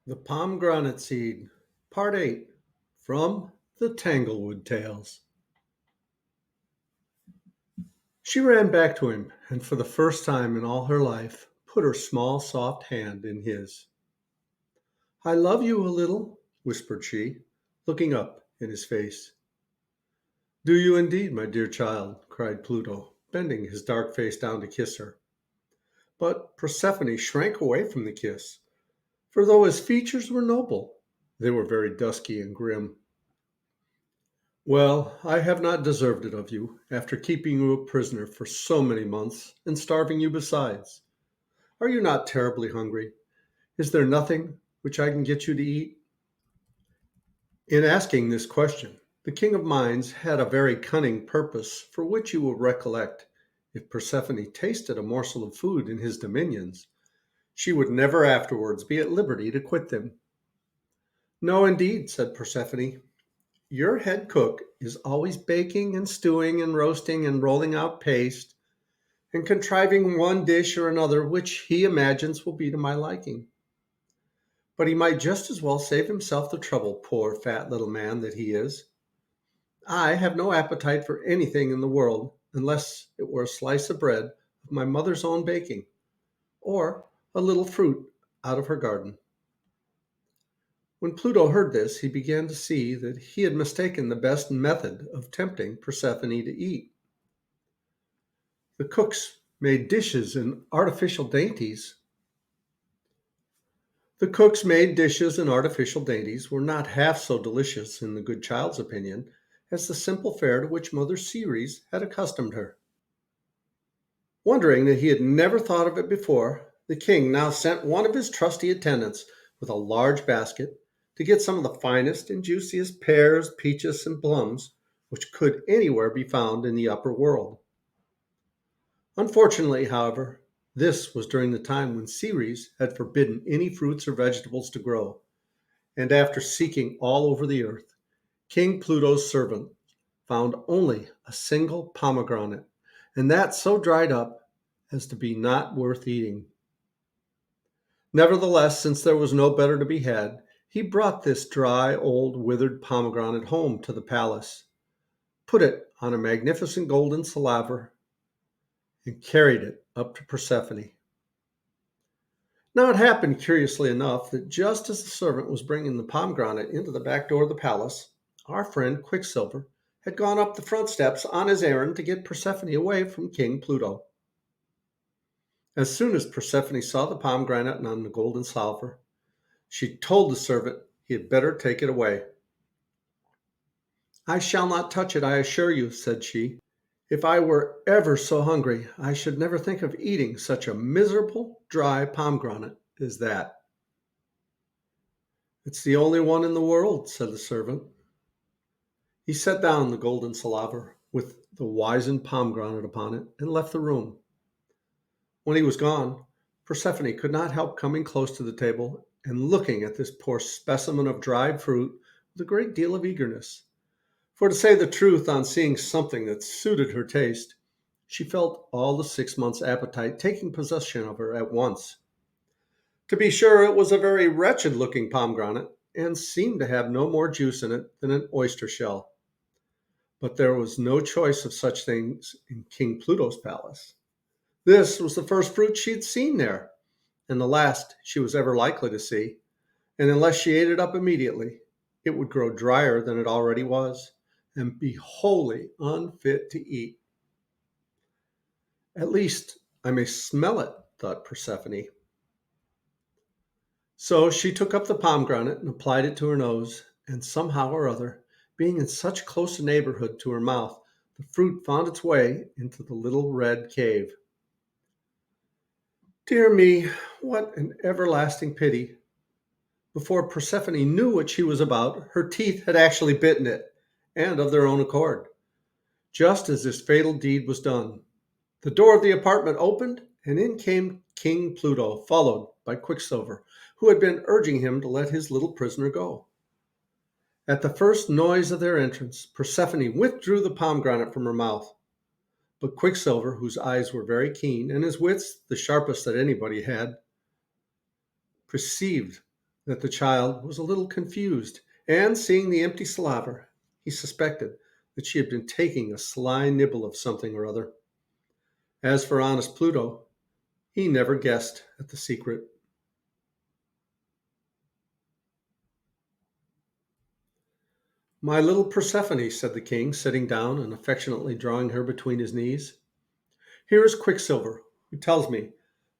The Pomegranate Seed, Part 8, from the Tanglewood Tales. She ran back to him and for the first time in all her life put her small soft hand in his. "I love you a little," whispered she, looking up in his face. "Do you indeed, my dear child?" cried Pluto, bending his dark face down to kiss her. But Persephone shrank away from the kiss, for though his features were noble, they were very dusky and grim. "Well, I have not deserved it of you, after keeping you a prisoner for so many months, and starving you besides. Are you not terribly hungry? Is there nothing which I can get you to eat?" In asking this question, the King of Mines had a very cunning purpose, for which you will recollect, if Persephone tasted a morsel of food in his dominions, she would never afterwards be at liberty to quit them. "No, indeed," said Persephone. "Your head cook is always baking and stewing and roasting and rolling out paste, and contriving one dish or another which he imagines will be to my liking. But he might just as well save himself the trouble, poor fat little man that he is. I have no appetite for anything in the world unless it were a slice of bread of my mother's own baking, or a little fruit out of her garden." When Pluto heard this, he began to see that he had mistaken the best method of tempting Persephone to eat. The cooks made dishes and artificial dainties. The cooks made dishes and artificial dainties were not half so delicious, in the good child's opinion, as the simple fare to which Mother Ceres had accustomed her. Wondering that he had never thought of it before, the king now sent one of his trusty attendants with a large basket to get some of the finest and juiciest pears, peaches, and plums which could anywhere be found in the upper world. Unfortunately, however, this was during the time when Ceres had forbidden any fruits or vegetables to grow, and after seeking all over the earth, King Pluto's servant found only a single pomegranate, and that so dried up as to be not worth eating. Nevertheless, since there was no better to be had, he brought this dry, old, withered pomegranate home to the palace, put it on a magnificent golden salver, and carried it up to Persephone. Now it happened, curiously enough, that just as the servant was bringing the pomegranate into the back door of the palace, our friend Quicksilver had gone up the front steps on his errand to get Persephone away from King Pluto. As soon as Persephone saw the pomegranate on the golden salver, she told the servant he had better take it away. "I shall not touch it, I assure you," said she. "If I were ever so hungry, I should never think of eating such a miserable, dry pomegranate as that." "It's the only one in the world," said the servant. He set down the golden salver with the wizened pomegranate upon it and left the room. When he was gone, Persephone could not help coming close to the table and looking at this poor specimen of dried fruit with a great deal of eagerness. For to say the truth, on seeing something that suited her taste, she felt all the 6 months' appetite taking possession of her at once. To be sure, it was a very wretched-looking pomegranate, and seemed to have no more juice in it than an oyster shell. But there was no choice of such things in King Pluto's palace. This was the first fruit she had seen there, and the last she was ever likely to see, and unless she ate it up immediately, it would grow drier than it already was, and be wholly unfit to eat. "At least I may smell it," thought Persephone. So she took up the pomegranate and applied it to her nose, and somehow or other, being in such close neighborhood to her mouth, the fruit found its way into the little red cave. Dear me, what an everlasting pity! Before Persephone knew what she was about, her teeth had actually bitten it, and of their own accord. Just as this fatal deed was done, the door of the apartment opened, and in came King Pluto, followed by Quicksilver, who had been urging him to let his little prisoner go. At the first noise of their entrance, Persephone withdrew the pomegranate from her mouth. But Quicksilver, whose eyes were very keen, and his wits the sharpest that anybody had, perceived that the child was a little confused, and seeing the empty salver, he suspected that she had been taking a sly nibble of something or other. As for honest Pluto, he never guessed at the secret. My little Persephone, said the king, sitting down and affectionately drawing her between his knees. Here is Quicksilver, who tells me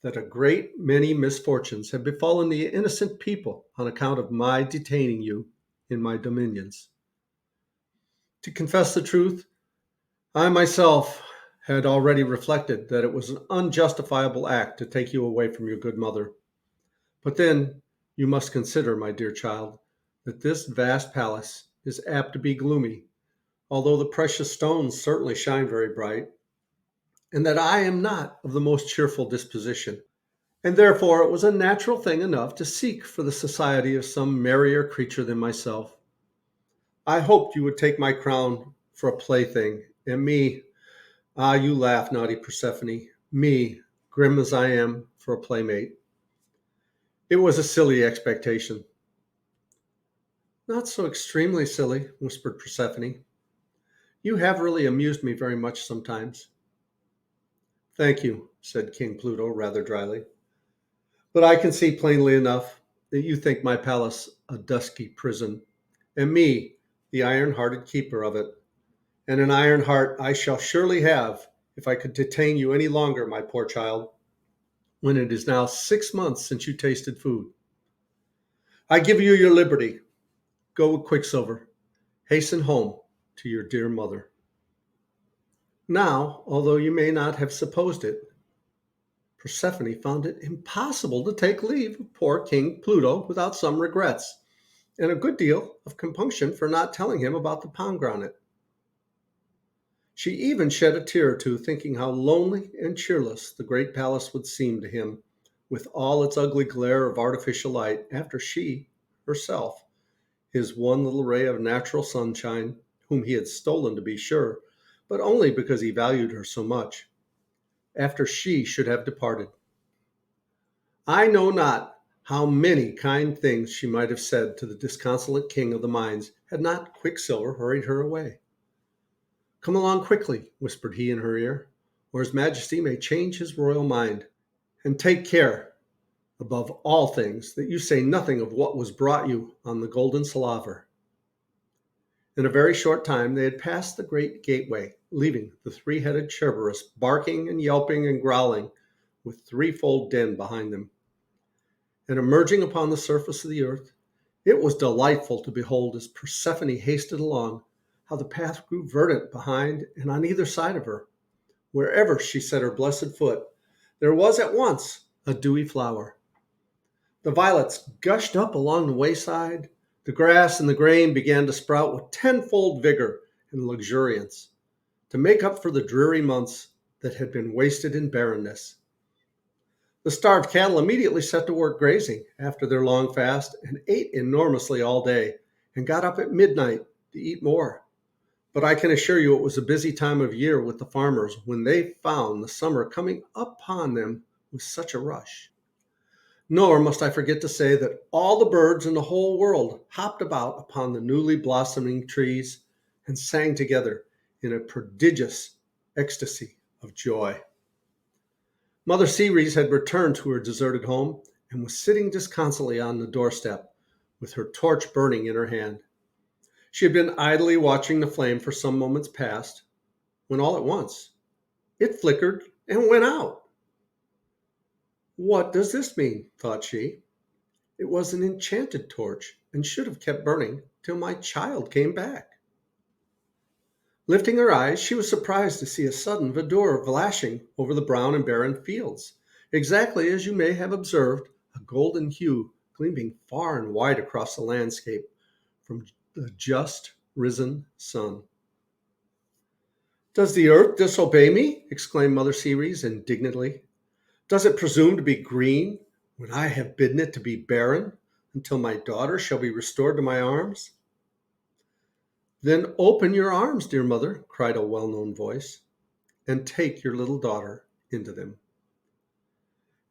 that a great many misfortunes have befallen the innocent people on account of my detaining you in my dominions. To confess the truth, I myself had already reflected that it was an unjustifiable act to take you away from your good mother. But then you must consider, my dear child, that this vast palace is apt to be gloomy, although the precious stones certainly shine very bright, and that I am not of the most cheerful disposition, and therefore it was a natural thing enough to seek for the society of some merrier creature than myself. I hoped you would take my crown for a plaything, and me, ah, you laugh, naughty Persephone, me, grim as I am, for a playmate. It was a silly expectation. Not so extremely silly, whispered Persephone. You have really amused me very much sometimes. Thank you, said King Pluto rather dryly. But I can see plainly enough that you think my palace a dusky prison, and me the iron-hearted keeper of it. And an iron heart I shall surely have if I could detain you any longer, my poor child, when it is now 6 months since you tasted food. I give you your liberty. Go with Quicksilver. Hasten home to your dear mother. Now, although you may not have supposed it, Persephone found it impossible to take leave of poor King Pluto without some regrets, and a good deal of compunction for not telling him about the pomegranate. She even shed a tear or two, thinking how lonely and cheerless the great palace would seem to him, with all its ugly glare of artificial light, after she, herself, his one little ray of natural sunshine, whom he had stolen to be sure, but only because he valued her so much, after she should have departed. I know not how many kind things she might have said to the disconsolate king of the mines had not Quicksilver hurried her away. Come along quickly, whispered he in her ear, or his majesty may change his royal mind. And take care, above all things, that you say nothing of what was brought you on the golden salaver. In a very short time they had passed the great gateway, leaving the three-headed Cerberus barking and yelping and growling with threefold den behind them. And emerging upon the surface of the earth, it was delightful to behold as Persephone hasted along, how the path grew verdant behind and on either side of her. Wherever she set her blessed foot, there was at once a dewy flower. The violets gushed up along the wayside, the grass and the grain began to sprout with tenfold vigor and luxuriance, to make up for the dreary months that had been wasted in barrenness. The starved cattle immediately set to work grazing after their long fast and ate enormously all day, and got up at midnight to eat more. But I can assure you it was a busy time of year with the farmers when they found the summer coming upon them with such a rush. Nor must I forget to say that all the birds in the whole world hopped about upon the newly blossoming trees and sang together in a prodigious ecstasy of joy. Mother Ceres had returned to her deserted home and was sitting disconsolately on the doorstep with her torch burning in her hand. She had been idly watching the flame for some moments past, when all at once it flickered and went out. What does this mean? Thought she. It was an enchanted torch and should have kept burning till my child came back. Lifting her eyes, she was surprised to see a sudden verdure flashing over the brown and barren fields, exactly as you may have observed a golden hue gleaming far and wide across the landscape from the just risen sun. Does the earth disobey me? Exclaimed Mother Ceres indignantly. Does it presume to be green when I have bidden it to be barren until my daughter shall be restored to my arms? Then open your arms, dear mother, cried a well-known voice, and take your little daughter into them.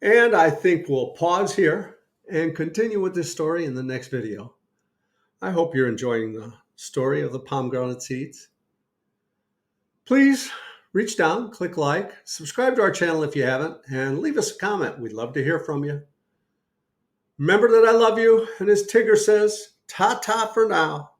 And I think we'll pause here and continue with this story in the next video. I hope you're enjoying the story of the pomegranate seeds. Please reach down, click like, subscribe to our channel if you haven't, and leave us a comment. We'd love to hear from you. Remember that I love you, and as Tigger says, ta-ta for now.